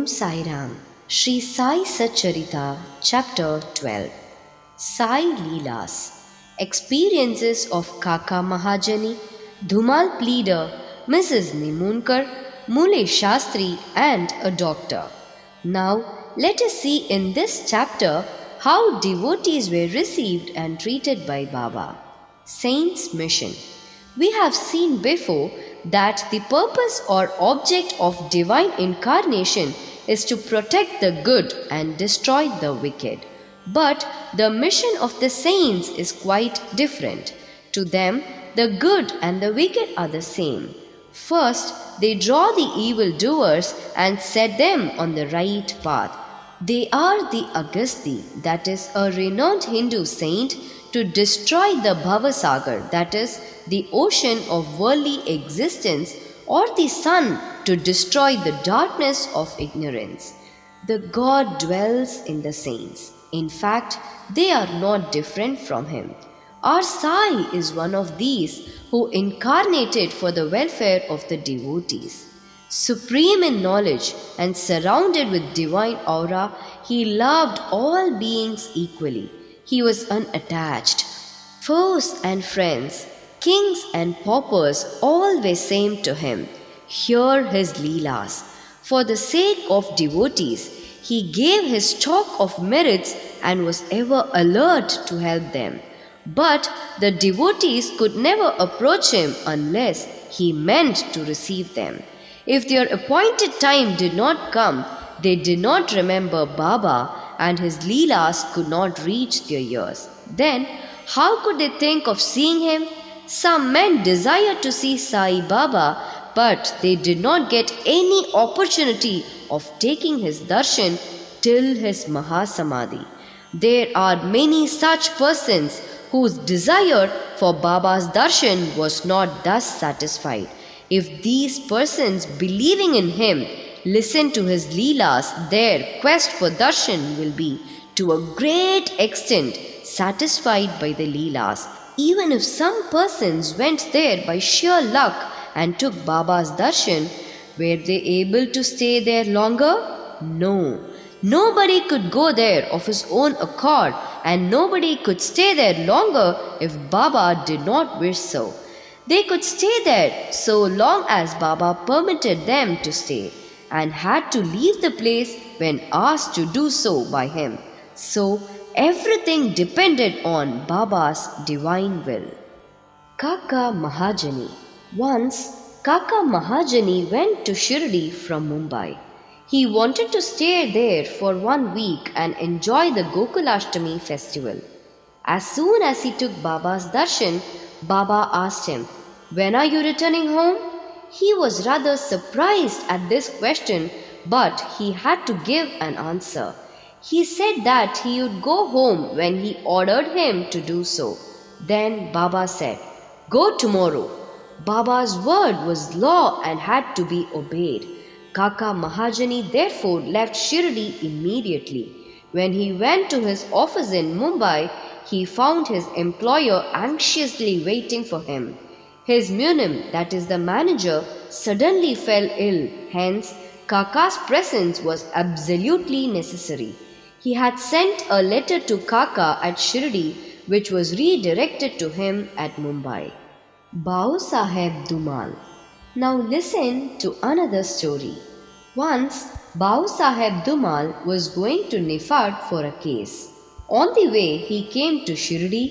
Sai Ram. Shri Sai Satcharitra, Chapter 12. Sai Leelas. Experiences of Kaka Mahajani, Dhumal Pleader, Mrs. Nimunkar, Mule Shastri, and a doctor. Now, let us see in this chapter how devotees were received and treated by Baba. Saint's Mission. We have seen before that the purpose or object of divine incarnation is to protect the good and destroy the wicked. But the mission of the saints is quite different. To them, the good and the wicked are the same. First, they draw the evildoers and set them on the right path. They are the Agasti, that is a renowned Hindu saint, to destroy the Bhavasagar, that is the ocean of worldly existence, or the sun to destroy the darkness of ignorance. The God dwells in the saints. In fact, they are not different from him. Our Sai is one of these who incarnated for the welfare of the devotees. Supreme in knowledge and surrounded with divine aura, he loved all beings equally. He was unattached. Foes and friends, kings and paupers, all were same to him. Hear his Leelas. For the sake of devotees, he gave his stock of merits and was ever alert to help them. But the devotees could never approach him unless he meant to receive them. If their appointed time did not come, they did not remember Baba, and his Leelas could not reach their ears. Then, how could they think of seeing him? Some men desired to see Sai Baba, but they did not get any opportunity of taking his darshan till his Mahasamadhi. There are many such persons whose desire for Baba's darshan was not thus satisfied. If these persons, believing in him, listen to his Leelas, their quest for darshan will be, to a great extent, satisfied by the Leelas. Even if some persons went there by sheer luck and took Baba's darshan, were they able to stay there longer? No. Nobody could go there of his own accord, and nobody could stay there longer if Baba did not wish so. They could stay there so long as Baba permitted them to stay, and had to leave the place when asked to do so by him. So everything depended on Baba's divine will. Kaka Mahajani. Once, Kaka Mahajani went to Shirdi from Mumbai. He wanted to stay there for 1 week and enjoy the Gokulashtami festival. As soon as he took Baba's darshan, Baba asked him, "When are you returning home?" He was rather surprised at this question, but he had to give an answer. He said that he would go home when he ordered him to do so. Then Baba said, "Go tomorrow." Baba's word was law and had to be obeyed. Kaka Mahajani therefore left Shirdi immediately. When he went to his office in Mumbai, he found his employer anxiously waiting for him. His munim, that is the manager, suddenly fell ill. Hence, Kaka's presence was absolutely necessary. He had sent a letter to Kaka at Shirdi, which was redirected to him at Mumbai. Bau Saheb Dhumal. Now listen to another story. Once, Bau Saheb Dhumal was going to Nifad for a case. On the way, he came to Shirdi,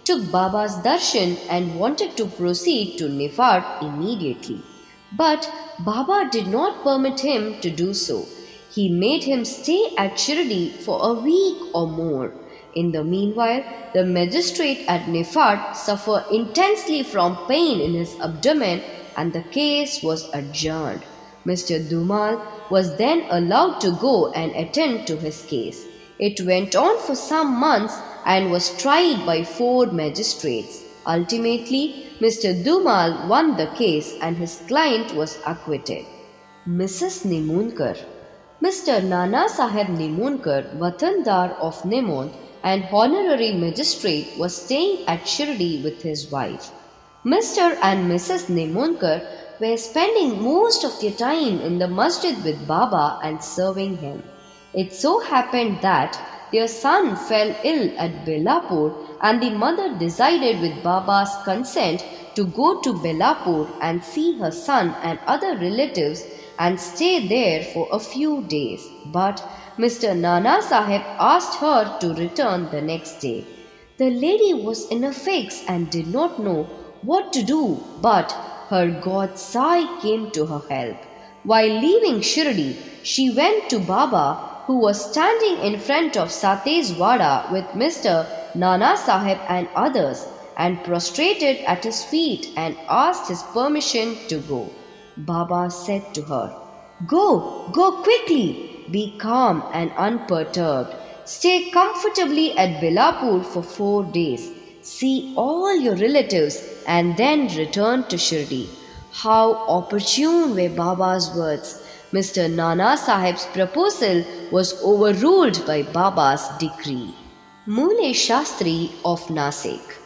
took Baba's darshan and wanted to proceed to Nifad immediately. But Baba did not permit him to do so. He made him stay at Shirdi for a week or more. In the meanwhile, the magistrate at Nifad suffered intensely from pain in his abdomen and the case was adjourned. Mr. Dhumal was then allowed to go and attend to his case. It went on for some months and was tried by 4 magistrates. Ultimately, Mr. Dhumal won the case and his client was acquitted. Mrs. Nimunkar. Mr. Nana Saheb Nimunkar, Watandar of Nimon and honorary magistrate, was staying at Shirdi with his wife. Mr. and Mrs. Nimunkar were spending most of their time in the masjid with Baba and serving him. It so happened that their son fell ill at Belapur, and the mother decided with Baba's consent to go to Belapur and see her son and other relatives and stay there for a few days. But Mr. Nana Sahib asked her to return the next day. The lady was in a fix and did not know what to do, but her god Sai came to her help. While leaving Shirdi, she went to Baba, who was standing in front of Sate's Wada with Mr. Nana Sahib and others, and prostrated at his feet and asked his permission to go. Baba said to her, go quickly, be calm and unperturbed. Stay comfortably at Belapur for 4 days. See all your relatives and then return to Shirdi. How opportune were Baba's words. Mr. Nana Sahib's proposal was overruled by Baba's decree. Mule Shastri of Nasik.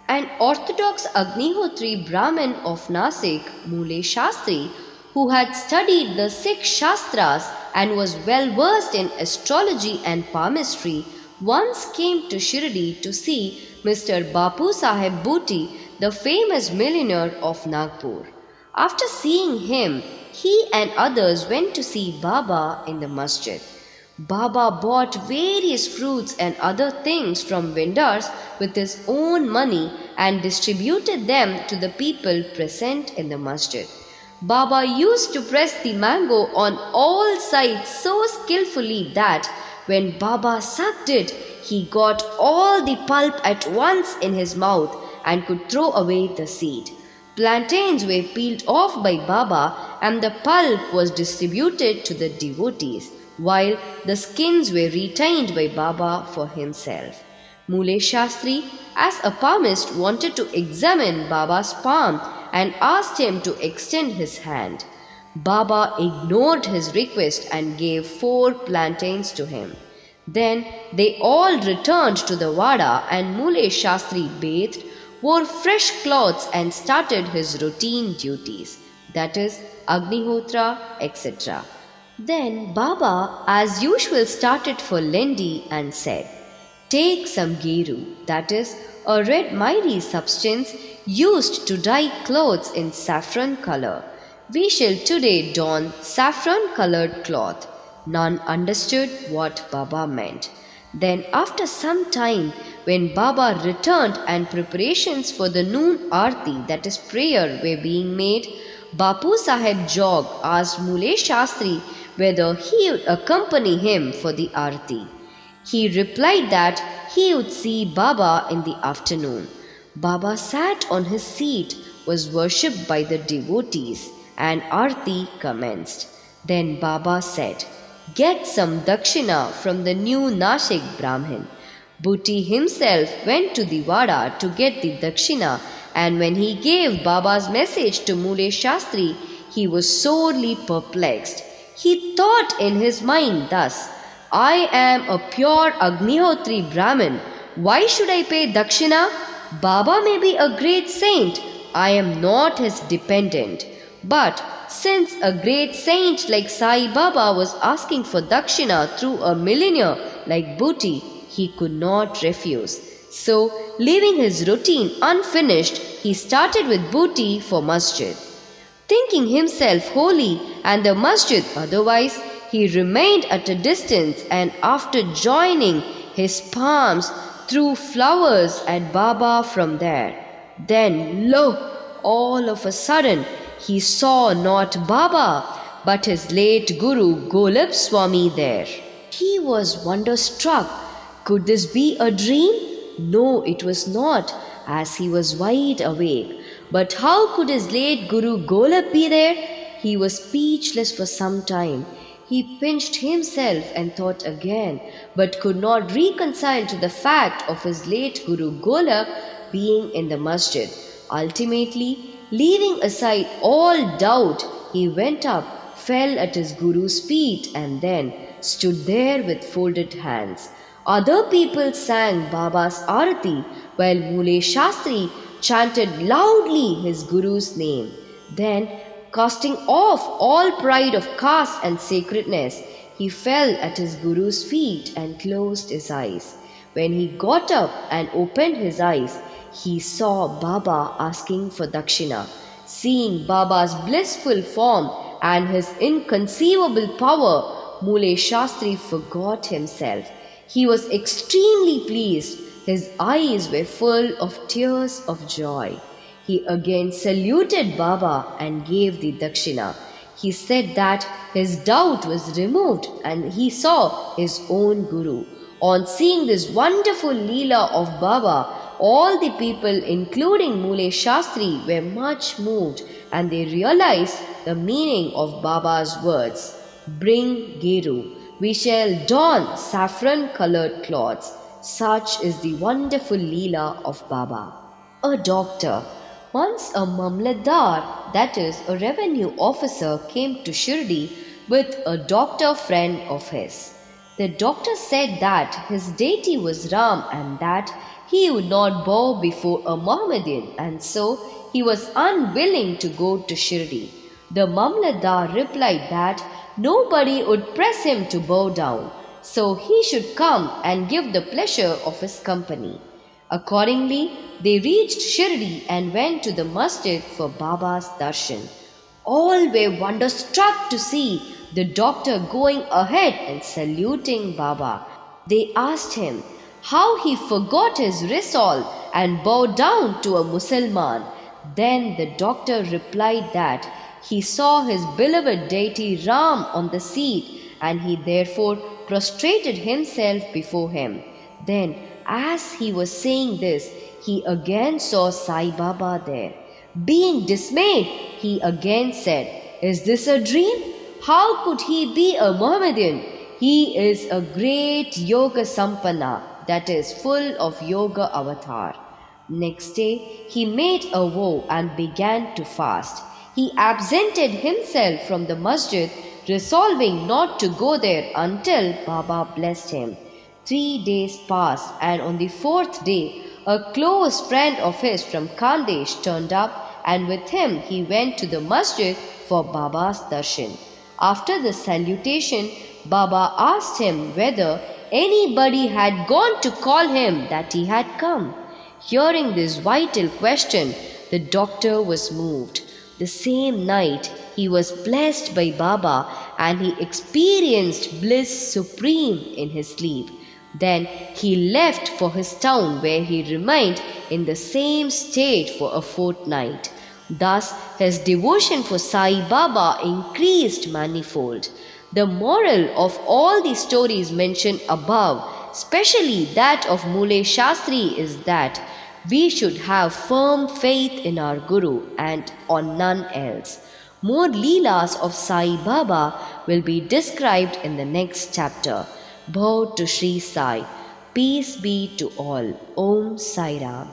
An orthodox Agnihotri Brahmin of Nasik, Mule Shastri, who had studied the 6 Shastras and was well versed in astrology and palmistry, once came to Shirdi to see Mr. Bapu Sahib Bhuti, the famous millionaire of Nagpur. After seeing him, he and others went to see Baba in the masjid. Baba bought various fruits and other things from vendors with his own money and distributed them to the people present in the masjid. Baba used to press the mango on all sides so skillfully that when Baba sucked it, he got all the pulp at once in his mouth and could throw away the seed. Plantains were peeled off by Baba and the pulp was distributed to the devotees, while the skins were retained by Baba for himself. Mule Shastri, as a palmist, wanted to examine Baba's palm and asked him to extend his hand. Baba ignored his request and gave 4 plantains to him. Then they all returned to the Wada and Mule Shastri bathed, wore fresh clothes and started his routine duties, that is, Agnihotra, etc. Then Baba, as usual, started for Lendi and said, "Take some geru, that is, a red miry substance used to dye clothes in saffron color. We shall today don saffron-colored cloth." None understood what Baba meant. Then after some time, when Baba returned and preparations for the noon arti, that is prayer, were being made, Bapu Sahib Jog asked Mule Shastri whether he would accompany him for the arti. He replied that he would see Baba in the afternoon. Baba sat on his seat, was worshipped by the devotees, and arti commenced. Then Baba said, "Get some dakshina from the new Nashik Brahmin." Bhuti himself went to the Wada to get the dakshina, and when he gave Baba's message to Mule Shastri, he was sorely perplexed. He thought in his mind thus, "I am a pure Agnihotri Brahmin. Why should I pay dakshina? Baba may be a great saint. I am not his dependent. But since a great saint like Sai Baba was asking for dakshina through a millionaire like Bhuti, he could not refuse. So, leaving his routine unfinished, he started with Bhuti for masjid. Thinking himself holy and the masjid otherwise, he remained at a distance, and after joining his palms threw flowers at Baba from there. Then, lo, all of a sudden, he saw not Baba, but his late Guru Golab Swami there. He was wonderstruck. Could this be a dream? No, it was not, as he was wide awake. But how could his late Guru Golab be there? He was speechless for some time. He pinched himself and thought again, but could not reconcile to the fact of his late Guru Golab being in the masjid. Ultimately, leaving aside all doubt, he went up, fell at his Guru's feet, and then stood there with folded hands. Other people sang Baba's Arati, while Mule Shastri chanted loudly his Guru's name. Then casting off all pride of caste and sacredness, he fell at his Guru's feet and closed his eyes. When he got up and opened his eyes, he saw Baba asking for dakshina. Seeing Baba's blissful form and his inconceivable power, Mule Shastri forgot himself. He was extremely pleased. His eyes were full of tears of joy. He again saluted Baba and gave the dakshina. He said that his doubt was removed and he saw his own Guru. On seeing this wonderful Leela of Baba, all the people, including Mule Shastri, were much moved and they realized the meaning of Baba's words. Bring Geru, we shall don saffron-colored cloths. Such is the wonderful Leela of Baba. A doctor. Once a mamlatdar, that is, a revenue officer, came to Shirdi with a doctor friend of his. The doctor said that his deity was Ram and that he would not bow before a Mohammedan, and so he was unwilling to go to Shirdi. The mamlatdar replied that nobody would press him to bow down, so he should come and give the pleasure of his company. Accordingly, they reached Shirdi and went to the masjid for Baba's darshan. All were wonderstruck to see the doctor going ahead and saluting Baba. They asked him how he forgot his resolve and bowed down to a Musalman. Then the doctor replied that he saw his beloved deity Ram on the seat and he therefore prostrated himself before him. Then, as he was saying this, he again saw Sai Baba there. Being dismayed, he again said, "Is this a dream? How could he be a Mohammedan? He is a great Yoga Sampanna, that is, full of Yoga avatar." Next day, he made a vow and began to fast. He absented himself from the masjid, resolving not to go there until Baba blessed him. 3 days passed, and on the 4th day, a close friend of his from Khandesh turned up, and with him he went to the masjid for Baba's darshan. After the salutation, Baba asked him whether anybody had gone to call him that he had come. Hearing this vital question, the doctor was moved. The same night, he was blessed by Baba and he experienced bliss supreme in his sleep. Then he left for his town where he remained in the same state for a fortnight. Thus his devotion for Sai Baba increased manifold. The moral of all the stories mentioned above, especially that of Mule Shastri, is that we should have firm faith in our Guru and on none else. More Leelas of Sai Baba will be described in the next chapter. Bow to Shri Sai. Peace be to all. Om Sai Ram.